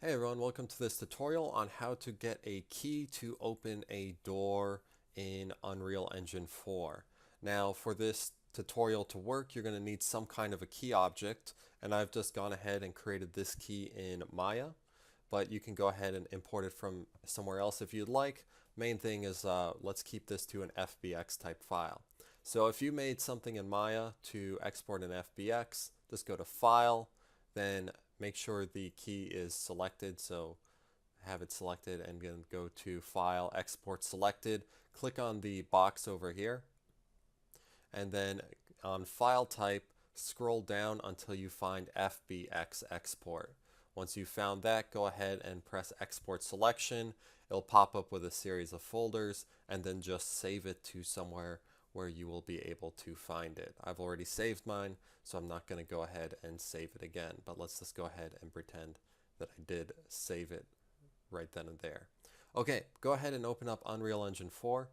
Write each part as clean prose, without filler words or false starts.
Hey everyone, welcome to this tutorial on how to get a key to open a door in Unreal Engine 4. Now for this tutorial to work, you're going to need some kind of a key object, and I've just gone ahead and created this key in Maya, but you can go ahead and import it from somewhere else if you'd like. Main thing is let's keep this to an FBX type file. So if you made something in Maya to export an FBX, just go to File, then make sure the key is selected. So have it selected and then go to File, Export Selected. Click on the box over here, and then on File Type, scroll down until you find FBX Export. Once you've found that, go ahead and press Export Selection. It'll pop up with a series of folders, and then just save it to somewhere where you will be able to find it. I've already saved mine, so I'm not going to go ahead and save it again, but let's just go ahead and pretend that I did save it right then and there. Okay, go ahead and open up Unreal Engine 4,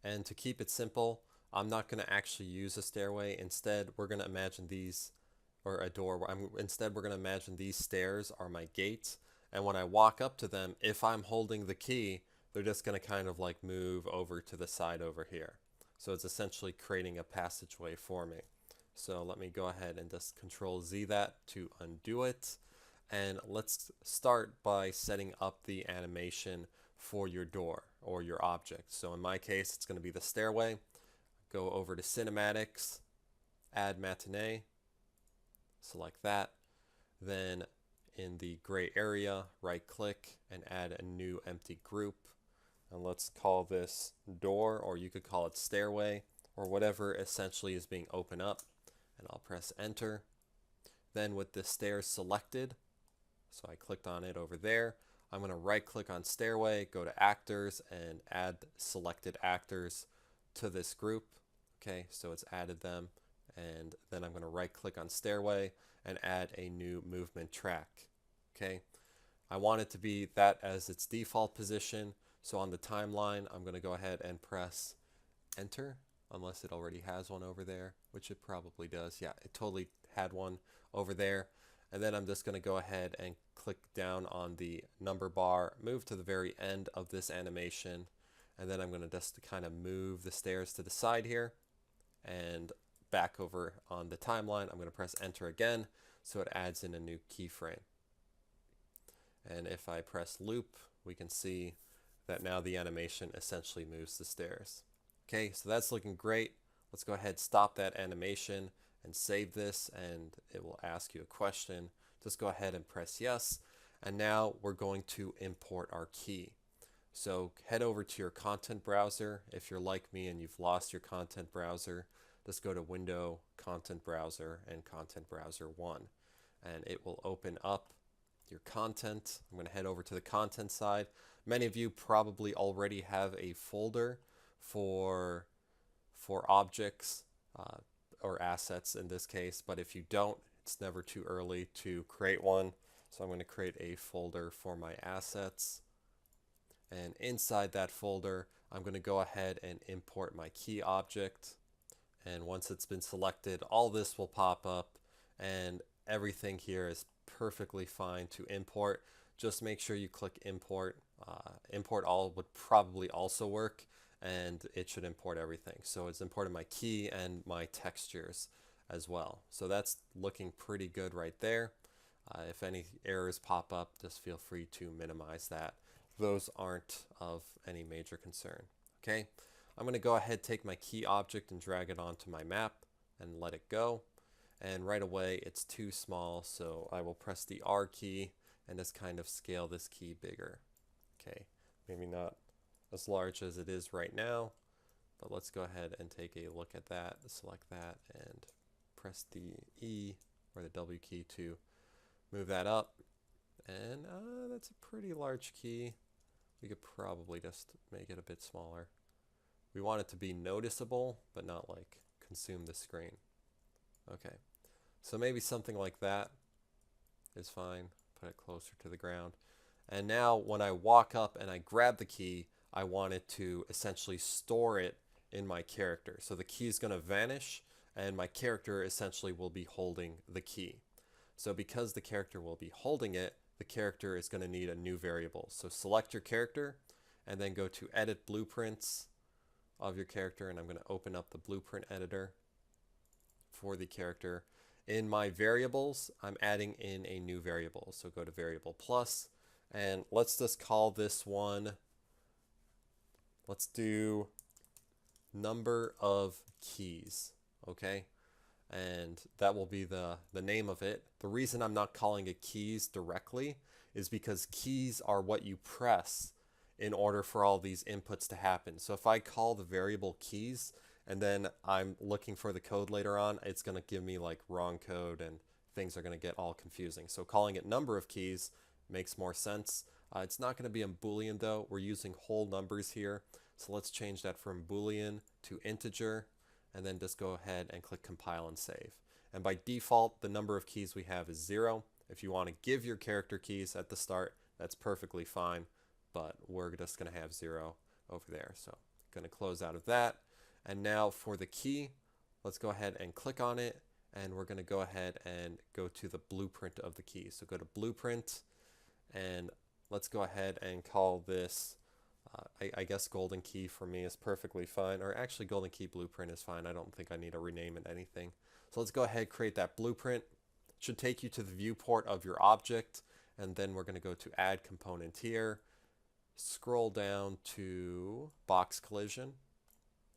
and to keep it simple, I'm not going to actually use a stairway. Instead, we're going to imagine these, or a door. Instead, we're going to imagine these stairs are my gates, and when I walk up to them, if I'm holding the key, they're just going to kind of like move over to the side over here. So it's essentially creating a passageway for me. So let me go ahead and just Control Z that to undo it. And let's start by setting up the animation for your door or your object. So in my case, it's going to be the stairway. Go over to Cinematics, add Matinee, select that. Then in the gray area, right click and add a new empty group. And let's call this door, or you could call it stairway, or whatever essentially is being opened up. And I'll press enter. Then with the stairs selected, so I clicked on it over there, I'm going to right click on stairway, go to actors and add selected actors to this group. Okay, so it's added them, and then I'm going to right click on stairway and add a new movement track. Okay, I want it to be that as its default position, so on the timeline I'm going to go ahead and press enter, unless it already has one over there, which it probably does. Yeah, it totally had one over there. And then I'm just going to go ahead and click down on the number bar, move to the very end of this animation, and then I'm going to just kind of move the stairs to the side here and back over on the timeline. I'm going to press enter again, so it adds in a new keyframe. And if I press loop, we can see that now the animation essentially moves the stairs. Okay, so that's looking great. Let's go ahead, stop that animation and save this, and it will ask you a question. Just go ahead and press yes. And now we're going to import our key. So head over to your content browser. If you're like me and you've lost your content browser, just go to Window, Content Browser, and Content Browser 1. And it will open up your content. I'm going to head over to the content side. Many of you probably already have a folder for objects or assets in this case, but if you don't, it's never too early to create one. So I'm going to create a folder for my assets, and inside that folder I'm going to go ahead and import my key object. And once it's been selected, all this will pop up and everything here is perfectly fine to import. Just make sure you click import. Import all would probably also work, and it should import everything. So it's imported my key and my textures as well. So that's looking pretty good right there. If any errors pop up, just feel free to minimize that. Those aren't of any major concern. Okay, I'm going to go ahead, take my key object and drag it onto my map and let it go. And right away it's too small, so I will press the R key and just kind of scale this key bigger. Okay, maybe not as large as it is right now, but let's go ahead and take a look at that. Select that and press the E or the W key to move that up. And that's a pretty large key. We could probably just make it a bit smaller. We want it to be noticeable, but not like consume the screen. Okay, so maybe something like that is fine. Put it closer to the ground. And now when I walk up and I grab the key, I want it to essentially store it in my character. So the key is going to vanish and my character essentially will be holding the key. So because the character will be holding it, the character is going to need a new variable. So select your character and then go to edit blueprints of your character, and I'm going to open up the blueprint editor for the character. In my variables, I'm adding in a new variable. So go to variable plus, and let's just call this one, let's do number of keys, okay? And that will be the name of it. The reason I'm not calling it keys directly is because keys are what you press in order for all these inputs to happen. So if I call the variable keys and then I'm looking for the code later on, it's going to give me like wrong code and things are going to get all confusing. So calling it number of keys makes more sense. It's not going to be a Boolean though. We're using whole numbers here. So let's change that from Boolean to integer, and then just go ahead and click compile and save. And by default, the number of keys we have is 0. If you want to give your character keys at the start, that's perfectly fine, but we're just going to have 0 over there. So going to close out of that. And now for the key, let's go ahead and click on it, and we're going to go ahead and go to the blueprint of the key. So go to blueprint, and let's go ahead and call this I guess golden key for me is perfectly fine, or actually golden key blueprint is fine. I don't think I need to rename it anything. So let's go ahead, create that blueprint. It should take you to the viewport of your object, and then we're going to go to add component here, scroll down to box collision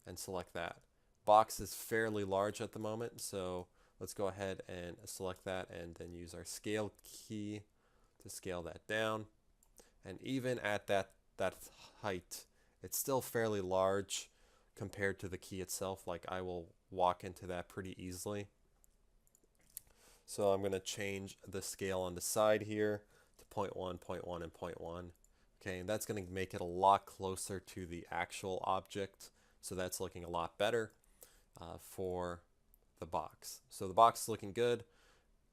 and select that. Box is fairly large at the moment, so let's go ahead and select that and then use our scale key to scale that down. And even at that height, it's still fairly large compared to the key itself. Like I will walk into that pretty easily. So I'm going to change the scale on the side here to 0.1, 0.1, and 0.1. Okay, and that's going to make it a lot closer to the actual object. So that's looking a lot better for the box. So the box is looking good.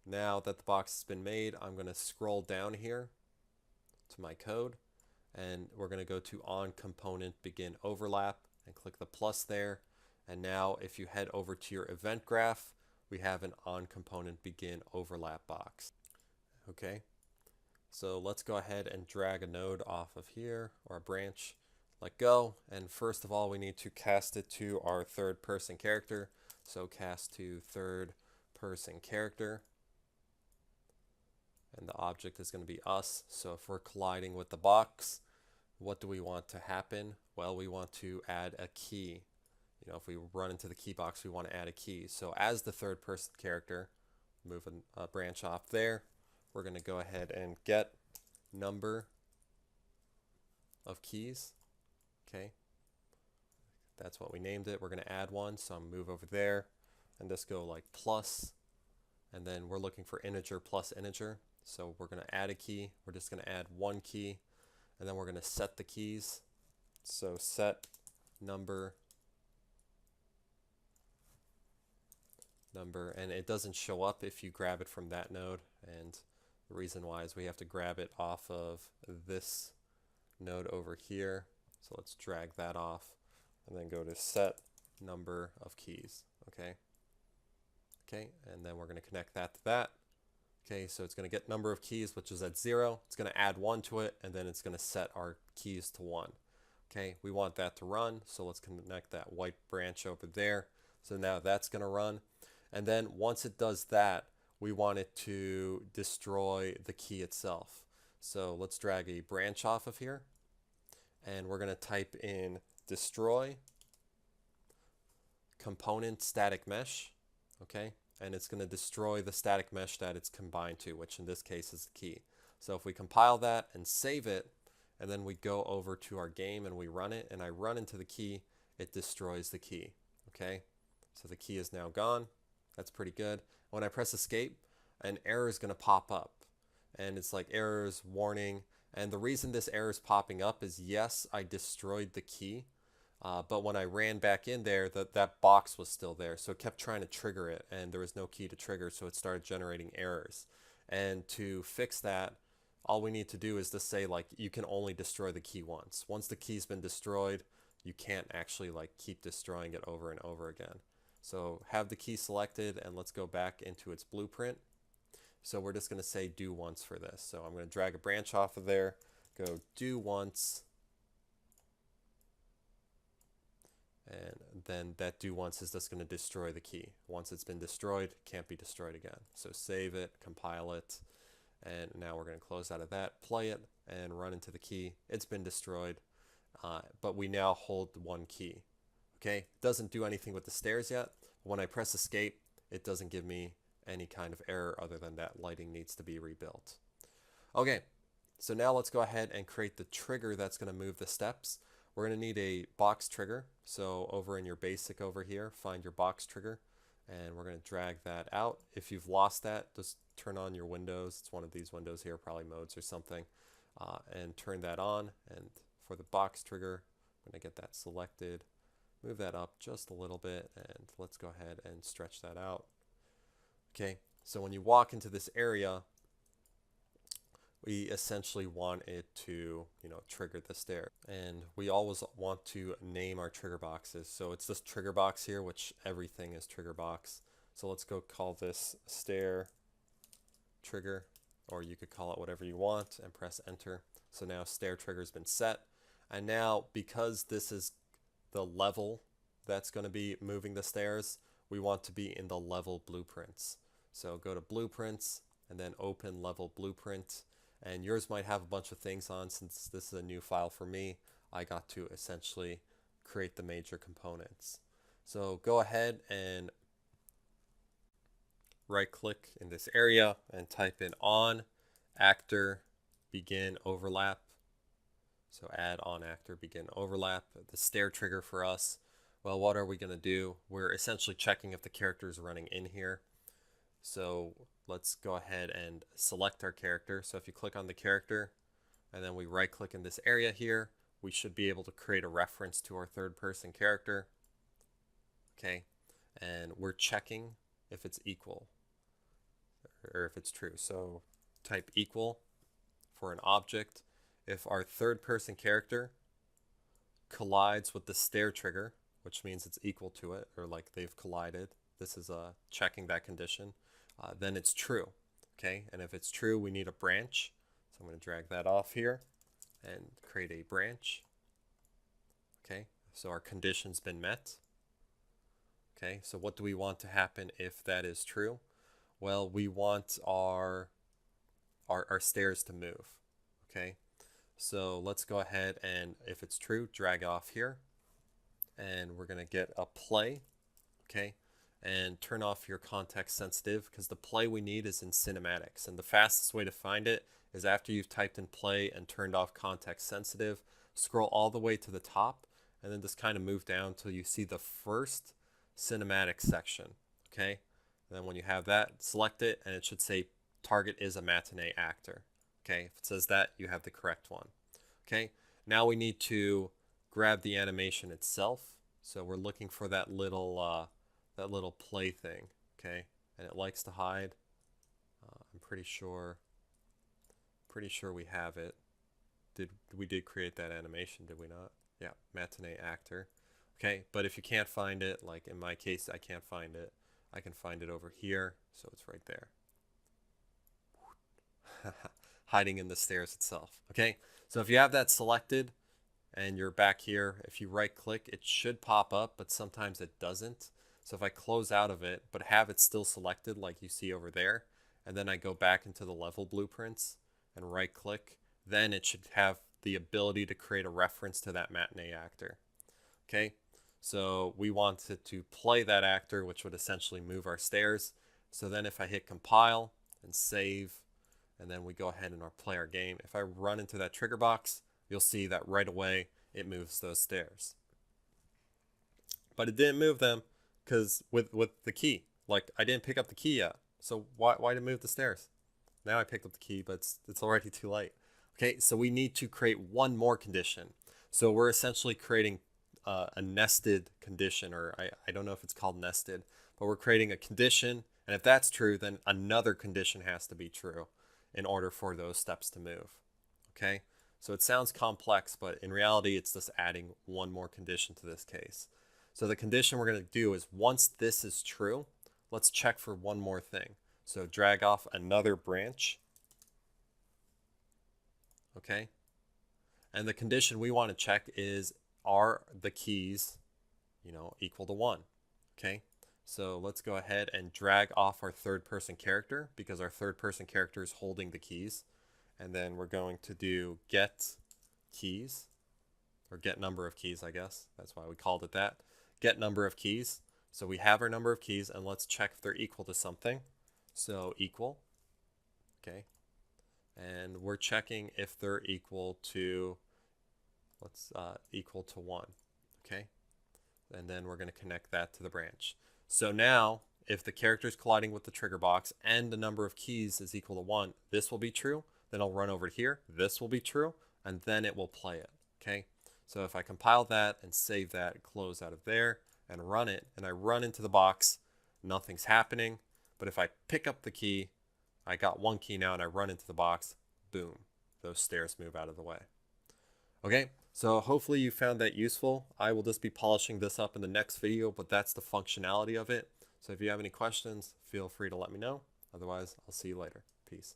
Now that the box has been made, I'm going to scroll down here to my code, and we're going to go to on component begin overlap and click the plus there. And now if you head over to your event graph, we have an on component begin overlap box. Okay, so let's go ahead and drag a node off of here, or a branch. Let go, and first of all we need to cast it to our third person character. So cast to third person character, and the object is going to be us. So if we're colliding with the box, what do we want to happen? Well, we want to add a key. You know, if we run into the key box, we want to add a key. So as the third person character, move a branch off there, we're going to go ahead and get number of keys. Okay, that's what we named it. We're going to add one, so I'll move over there and just go like plus, and then we're looking for integer plus integer. So we're going to add a key. We're just going to add one key, and then we're going to set the keys. So set number, and it doesn't show up if you grab it from that node, and the reason why is we have to grab it off of this node over here. So let's drag that off and then go to set number of keys. Okay, and then we're going to connect that to that. Okay, so it's going to get number of keys, which is at 0. It's going to add 1 to it, and then it's going to set our keys to 1. Okay, we want that to run, so let's connect that white branch over there. So now that's going to run. And then once it does that, we want it to destroy the key itself. So let's drag a branch off of here, and we're going to type in destroy component static mesh. Okay, and it's going to destroy the static mesh that it's combined to, which in this case is the key. So if we compile that and save it, and then we go over to our game and we run it, and I run into the key, it destroys the key. Okay, so the key is now gone. That's pretty good. When I press escape, an error is going to pop up, and it's like errors, warning. And the reason this error is popping up is, yes, I destroyed the key, but when I ran back in there, that box was still there. So it kept trying to trigger it, and there was no key to trigger, so it started generating errors. And to fix that, all we need to do is to say, like, you can only destroy the key once. Once the key's been destroyed, you can't actually like keep destroying it over and over again. So have the key selected, and let's go back into its blueprint. So we're just going to say do once for this. So I'm going to drag a branch off of there, go do once, and then that do once is just going to destroy the key. Once it's been destroyed, it can't be destroyed again. So save it, compile it, and now we're going to close out of that, play it, and run into the key. It's been destroyed, but we now hold one key. Okay, it doesn't do anything with the stairs yet. When I press escape, it doesn't give me any kind of error other than that lighting needs to be rebuilt. Okay, so now let's go ahead and create the trigger that's going to move the steps. We're going to need a box trigger. So over in your basic over here, find your box trigger, and we're going to drag that out. If you've lost that, just turn on your windows. It's one of these windows here, probably modes or something, and turn that on. And for the box trigger, I'm going to get that selected, move that up just a little bit, and let's go ahead and stretch that out. Okay, so when you walk into this area, we essentially want it to, trigger the stair. And we always want to name our trigger boxes. So it's this trigger box here, which everything is trigger box. So let's go call this stair trigger, or you could call it whatever you want, and press enter. So now stair trigger has been set. And now because this is the level that's going to be moving the stairs, we want to be in the level blueprints. So go to blueprints and then open level blueprint. And yours might have a bunch of things on. Since this is a new file for me, I got to essentially create the major components. So go ahead and right click in this area and type in on actor begin overlap. So add on actor begin overlap. The stair trigger for us, well, what are we going to do? We're essentially checking if the character is running in here. So let's go ahead and select our character. So if you click on the character and then we right click in this area here, we should be able to create a reference to our third person character. Okay, and we're checking if it's equal or if it's true. So type equal for an object. If our third person character collides with the stair trigger, which means it's equal to it, or like they've collided, this is checking that condition, then it's true. Okay, and if it's true, we need a branch. So I'm going to drag that off here and create a branch. Okay, so our condition's been met. Okay, so what do we want to happen if that is true? Well, we want our stairs to move. Okay, so let's go ahead and if it's true, drag off here, and we're going to get a play. Okay, and turn off your context sensitive, because the play we need is in cinematics, and the fastest way to find it is after you've typed in play and turned off context sensitive, scroll all the way to the top and then just kind of move down till you see the first cinematic section. Okay, and then when you have that, select it and it should say target is a matinee actor. Okay, if it says that, you have the correct one. Okay, now we need to grab the animation itself. So we're looking for that little play thing. Okay, and it likes to hide. I'm pretty sure we have it. We did create that animation, did we not? Yeah, matinee actor. Okay, but if you can't find it, like in my case, I can't find it. I can find it over here, so it's right there. Hiding in the stairs itself. Okay, so if you have that selected and you're back here, if you right click, it should pop up, but sometimes it doesn't. So if I close out of it, but have it still selected like you see over there, and then I go back into the level blueprints and right click, then it should have the ability to create a reference to that matinee actor. Okay, so we wanted to play that actor, which would essentially move our stairs. So then if I hit compile and save, and then we go ahead and play our game, if I run into that trigger box, you'll see that right away it moves those stairs. But it didn't move them because with the key, like I didn't pick up the key yet. So why did it move the stairs? Now I picked up the key, but it's already too late. Okay, so we need to create one more condition. So we're essentially creating a nested condition, or I don't know if it's called nested, but we're creating a condition, and if that's true, then another condition has to be true in order for those steps to move. Okay, so it sounds complex, but in reality, it's just adding one more condition to this case. So the condition we're going to do is once this is true, let's check for one more thing. So drag off another branch. Okay. And the condition we want to check is, are the keys, equal to 1? Okay. So let's go ahead and drag off our third person character because our third person character is holding the keys. And then we're going to do get keys, or get number of keys, I guess. That's why we called it that. Get number of keys. So we have our number of keys, and let's check if they're equal to something. So equal. Okay. And we're checking if they're equal to, equal to 1. Okay. And then we're going to connect that to the branch. So now, if the character is colliding with the trigger box and the number of keys is equal to 1, this will be true. Then I'll run over here. This will be true. And then it will play it. Okay. So if I compile that and save that, close out of there and run it, and I run into the box, nothing's happening. But if I pick up the key, I got one key now, and I run into the box, boom, those stairs move out of the way. Okay, so hopefully you found that useful. I will just be polishing this up in the next video, but that's the functionality of it. So if you have any questions, feel free to let me know. Otherwise, I'll see you later. Peace.